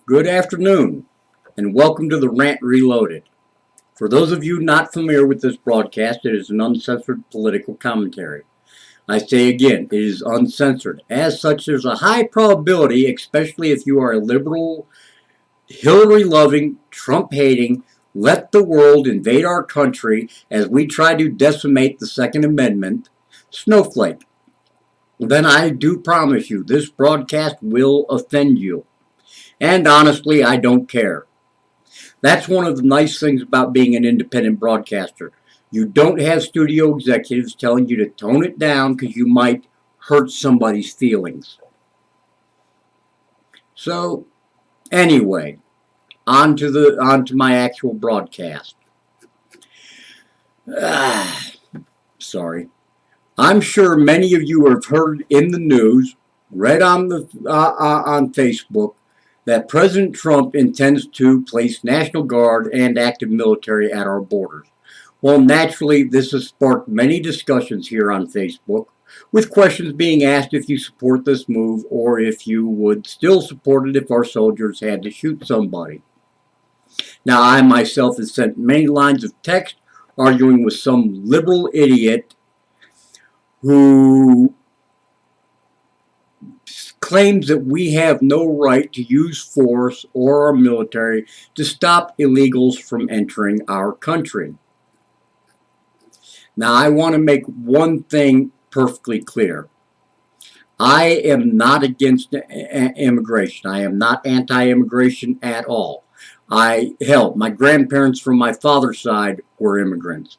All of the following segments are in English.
Good afternoon, and welcome to the Rant Reloaded. For those of you not familiar with this broadcast, it is an uncensored political commentary. I say again, it is uncensored. As such, there's a high probability, especially if you are a liberal, Hillary-loving, Trump-hating, let the world invade our country as we try to decimate the Second Amendment, snowflake. Then I do promise you, this broadcast will offend you. And honestly, I don't care. That's one of the nice things about being an independent broadcaster. You don't have studio executives telling you to tone it down because you might hurt somebody's feelings. So, anyway, on to my actual broadcast. Sorry. I'm sure many of you have heard in the news, read on Facebook, that President Trump intends to place National Guard and active military at our borders. Well, naturally, this has sparked many discussions here on Facebook, with questions being asked if you support this move or if you would still support it if our soldiers had to shoot somebody. Now, I myself have sent many lines of text arguing with some liberal idiot who claims that we have no right to use force or our military to stop illegals from entering our country. Now, I want to make one thing perfectly clear. I am not against immigration. I am not anti-immigration at all. Hell, my grandparents from my father's side were immigrants.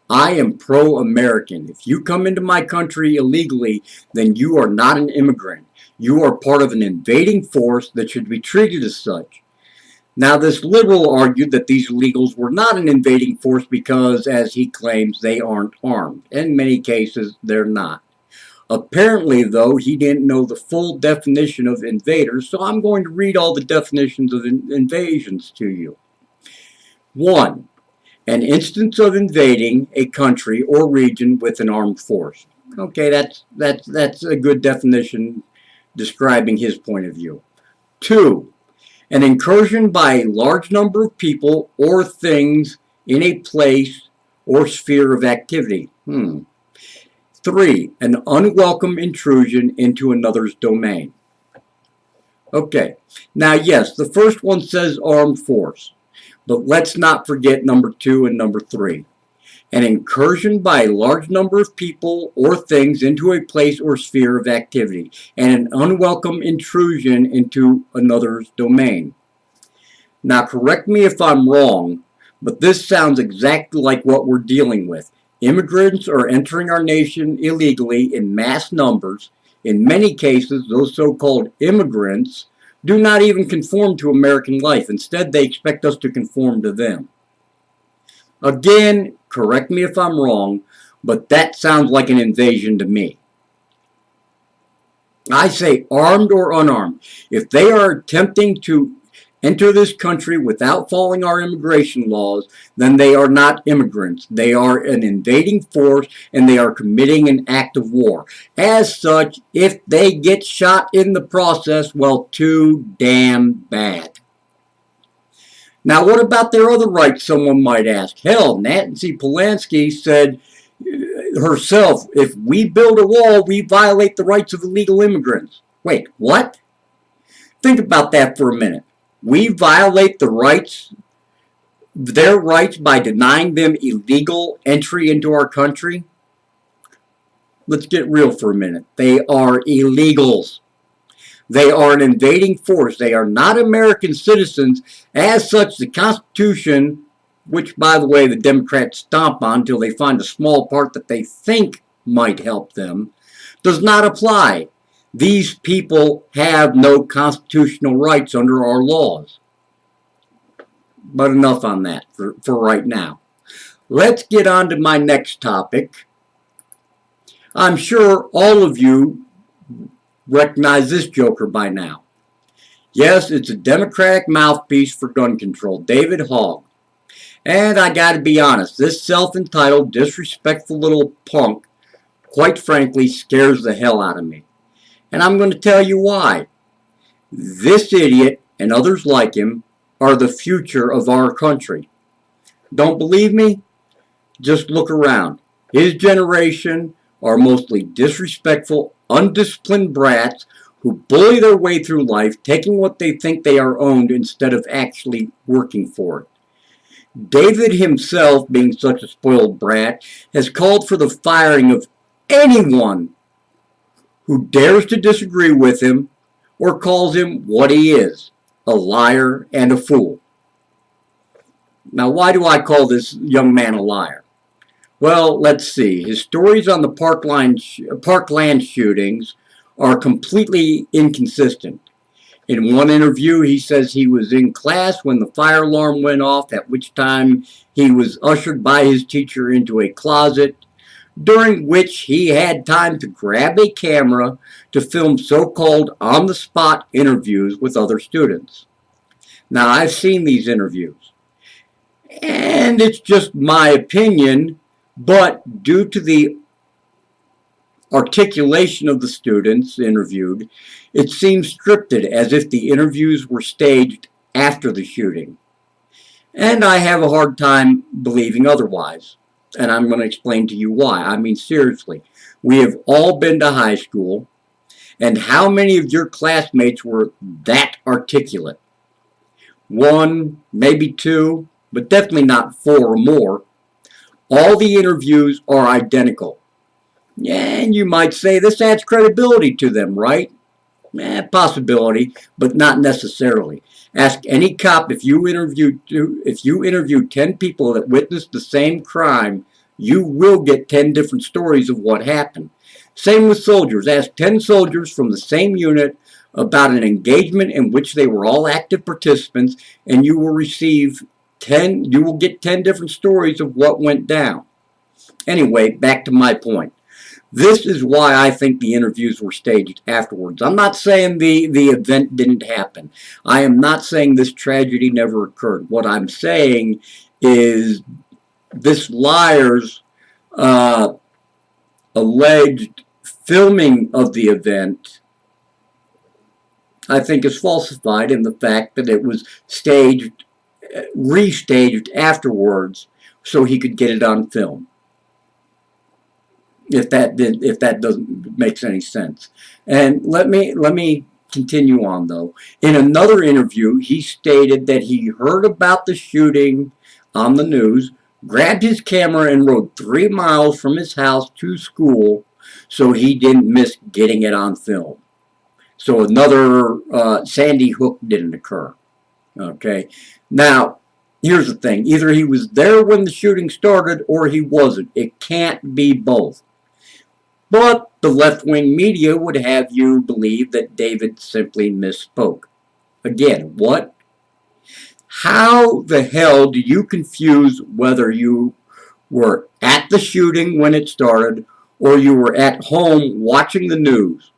I am pro-American. If you come into my country illegally, then you are not an immigrant. You are part of an invading force that should be treated as such. Now, this liberal argued that these illegals were not an invading force because, as he claims, they aren't armed. In many cases, they're not. Apparently, though, he didn't know the full definition of invaders, so I'm going to read all the definitions of invasions to you. 1. An instance of invading a country or region with an armed force. Okay, that's a good definition describing his point of view. 2. An incursion by a large number of people or things in a place or sphere of activity. 3. An unwelcome intrusion into another's domain. Okay, now yes, the first one says armed force, but let's not forget number 2 and number 3. An incursion by a large number of people or things into a place or sphere of activity, and an unwelcome intrusion into another's domain. Now, correct me if I'm wrong, but this sounds exactly like what we're dealing with. Immigrants are entering our nation illegally in mass numbers. In many cases, those so-called immigrants do not even conform to American life. Instead, they expect us to conform to them. Again, correct me if I'm wrong, but that sounds like an invasion to me. I say armed or unarmed. If they are attempting to enter this country without following our immigration laws, then they are not immigrants. They are an invading force and they are committing an act of war. As such, if they get shot in the process, well, too damn bad. Now, what about their other rights, someone might ask? Hell, Nancy Pelosi said herself, if we build a wall, we violate the rights of illegal immigrants. Wait, what? Think about that for a minute. We violate their rights by denying them illegal entry into our country? Let's get real for a minute. They are illegals. They are an invading force. They are not American citizens. As such, the Constitution, which, by the way, the Democrats stomp on until they find a small part that they think might help them, does not apply. These people have no constitutional rights under our laws. But enough on that for right now. Let's get on to my next topic. I'm sure all of you recognize this joker by now. Yes, it's a Democratic mouthpiece for gun control, David Hogg. And I gotta be honest, this self-entitled, disrespectful little punk, quite frankly, scares the hell out of me. And I'm going to tell you why. This idiot and others like him are the future of our country. Don't believe me? Just look around. His generation are mostly disrespectful, undisciplined brats who bully their way through life, taking what they think they are owned instead of actually working for it. David himself, being such a spoiled brat, has called for the firing of anyone who dares to disagree with him or calls him what he is, a liar and a fool. Now, why do I call this young man a liar? Well, let's see. His stories on the Parkland shootings are completely inconsistent. In one interview, he says he was in class when the fire alarm went off, at which time he was ushered by his teacher into a closet, during which he had time to grab a camera to film so-called on-the-spot interviews with other students. Now, I've seen these interviews, and it's just my opinion, but due to the articulation of the students interviewed, it seems scripted, as if the interviews were staged after the shooting. And I have a hard time believing otherwise. And I'm going to explain to you why. I mean, seriously, we have all been to high school, and how many of your classmates were that articulate? One, maybe two, but definitely not four or more. All the interviews are identical. And you might say this adds credibility to them, right? Possibility, but not necessarily. Ask any cop if you interview 10 people that witnessed the same crime, you will get 10 different stories of what happened. Same with soldiers. Ask 10 soldiers from the same unit about an engagement in which they were all active participants, and you will get 10 different stories of what went down. Anyway, back to my point. This is why I think the interviews were staged afterwards. I'm not saying the event didn't happen. I am not saying this tragedy never occurred. What I'm saying is this liar's alleged filming of the event, I think, is falsified in the fact that it was restaged afterwards so he could get it on film. If that doesn't make any sense. And let me continue on, though. In another interview, he stated that he heard about the shooting on the news, grabbed his camera and rode 3 miles from his house to school so he didn't miss getting it on film. So another Sandy Hook didn't occur. Okay. Now, here's the thing. Either he was there when the shooting started or he wasn't. It can't be both. But the left-wing media would have you believe that David simply misspoke. Again, what? How the hell do you confuse whether you were at the shooting when it started or you were at home watching the news?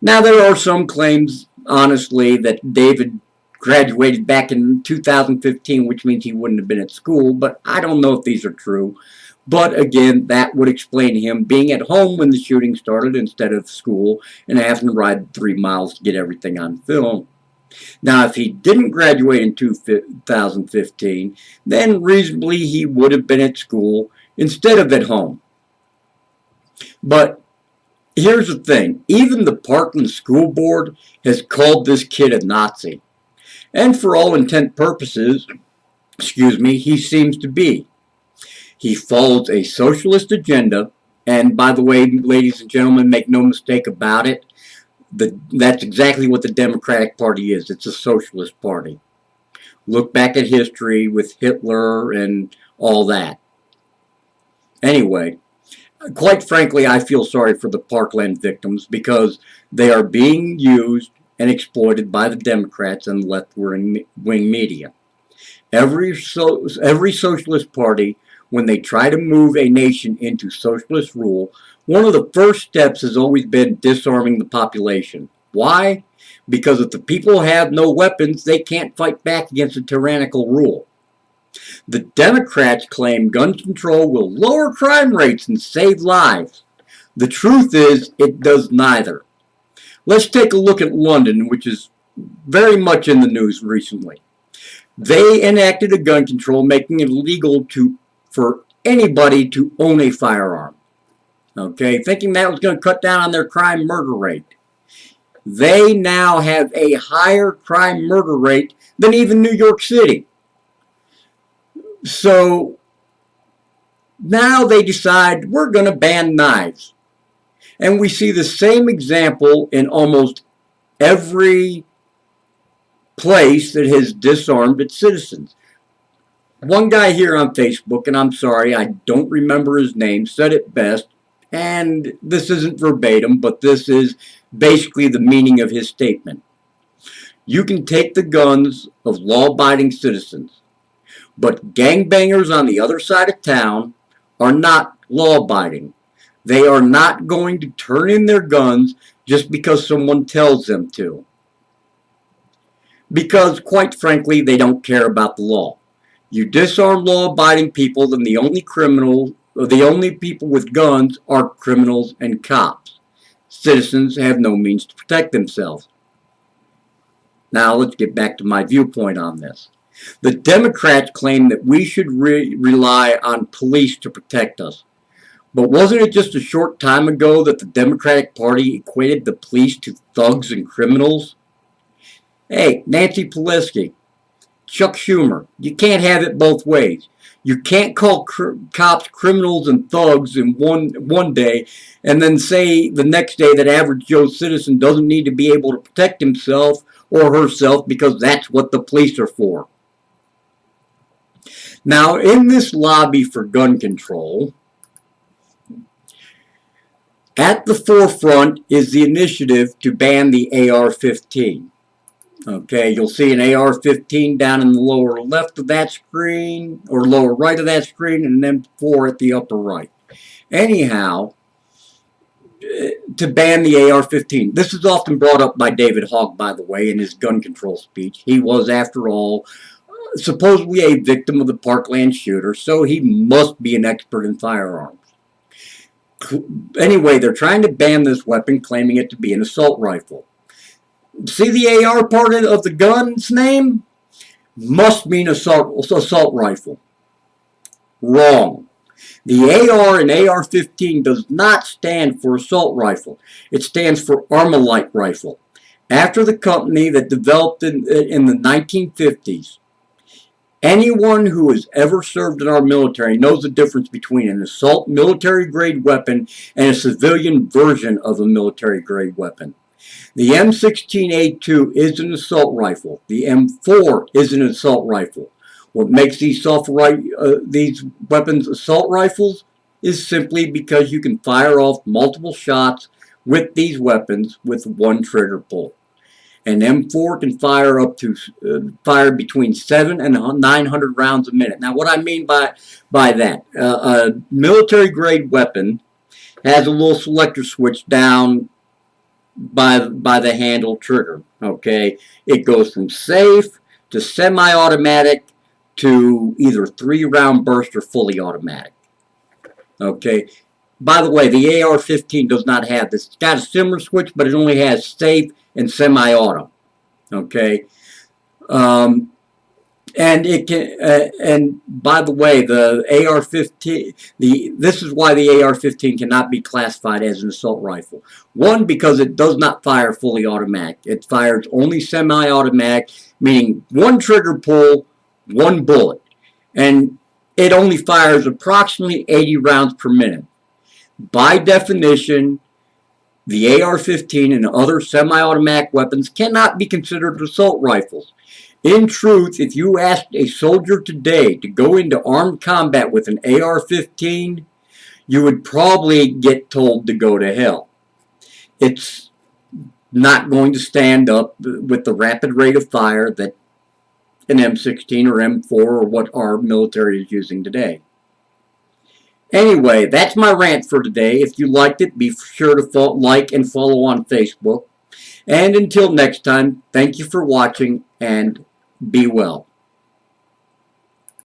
Now, there are some claims, honestly, that David graduated back in 2015, which means he wouldn't have been at school, but I don't know if these are true. But again, that would explain him being at home when the shooting started instead of school and having to ride 3 miles to get everything on film. Now, if he didn't graduate in 2015, then reasonably he would have been at school instead of at home. But here's the thing. Even the Parkland School Board has called this kid a Nazi. And for all intent purposes, he seems to be. He follows a socialist agenda, and by the way, ladies and gentlemen, make no mistake about it, that's exactly what the Democratic Party is. It's a socialist party. Look back at history with Hitler and all that. Anyway, quite frankly, I feel sorry for the Parkland victims because they are being used and exploited by the Democrats and left-wing media. Every socialist party, when they try to move a nation into socialist rule, one of the first steps has always been disarming the population. Why? Because if the people have no weapons, they can't fight back against a tyrannical rule. The Democrats claim gun control will lower crime rates and save lives. The truth is, it does neither. Let's take a look at London, which is very much in the news recently. They enacted a gun control making it illegal for anybody to own a firearm. Okay, thinking that was going to cut down on their crime murder rate. They now have a higher crime murder rate than even New York City. So now they decide we're going to ban knives. And we see the same example in almost every place that has disarmed its citizens. One guy here on Facebook, and I'm sorry, I don't remember his name, said it best, and this isn't verbatim, but this is basically the meaning of his statement. You can take the guns of law-abiding citizens, but gangbangers on the other side of town are not law-abiding. They are not going to turn in their guns just because someone tells them to. Because, quite frankly, they don't care about the law. You disarm law-abiding people, then the only people with guns are criminals and cops. Citizens have no means to protect themselves. Now, let's get back to my viewpoint on this. The Democrats claim that we should rely on police to protect us. But wasn't it just a short time ago that the Democratic Party equated the police to thugs and criminals? Hey, Nancy Pelosi, Chuck Schumer, you can't have it both ways. You can't call cops criminals and thugs in one day and then say the next day that average Joe citizen doesn't need to be able to protect himself or herself because that's what the police are for. Now, in this lobby for gun control, at the forefront is the initiative to ban the AR-15. Okay, you'll see an AR-15 down in the lower left of that screen, or lower right of that screen, and then 4 at the upper right. Anyhow, to ban the AR-15. This is often brought up by David Hogg, by the way, in his gun control speech. He was, after all, supposedly a victim of the Parkland shooter, so he must be an expert in firearms. Anyway, they're trying to ban this weapon, claiming it to be an assault rifle. See the AR part of the gun's name? Must mean assault rifle. Wrong. The AR in AR-15 does not stand for assault rifle. It stands for Armalite rifle. After the company that developed in the 1950s. Anyone who has ever served in our military knows the difference between an assault military-grade weapon and a civilian version of a military-grade weapon. The M16A2 is an assault rifle. The M4 is an assault rifle. What makes these weapons assault rifles is simply because you can fire off multiple shots with these weapons with one trigger pull. An M4 can fire between 700 and 900 rounds a minute. Now, what I mean by that, a military-grade weapon has a little selector switch down by the handle trigger. Okay, it goes from safe to semi-automatic to either 3-round burst or fully automatic. Okay. By the way, the AR-15 does not have this. It's got a similar switch, but it only has safe and semi-auto. Okay. And it can. And by the way, the AR-15. This is why the AR-15 cannot be classified as an assault rifle. One, because it does not fire fully automatic. It fires only semi-automatic, meaning one trigger pull, one bullet, and it only fires approximately 80 rounds per minute. By definition, the AR-15 and other semi-automatic weapons cannot be considered assault rifles. In truth, if you asked a soldier today to go into armed combat with an AR-15, you would probably get told to go to hell. It's not going to stand up with the rapid rate of fire that an M16 or M4 or what our military is using today. Anyway, that's my rant for today. If you liked it, be sure to like and follow on Facebook. And until next time, thank you for watching and be well.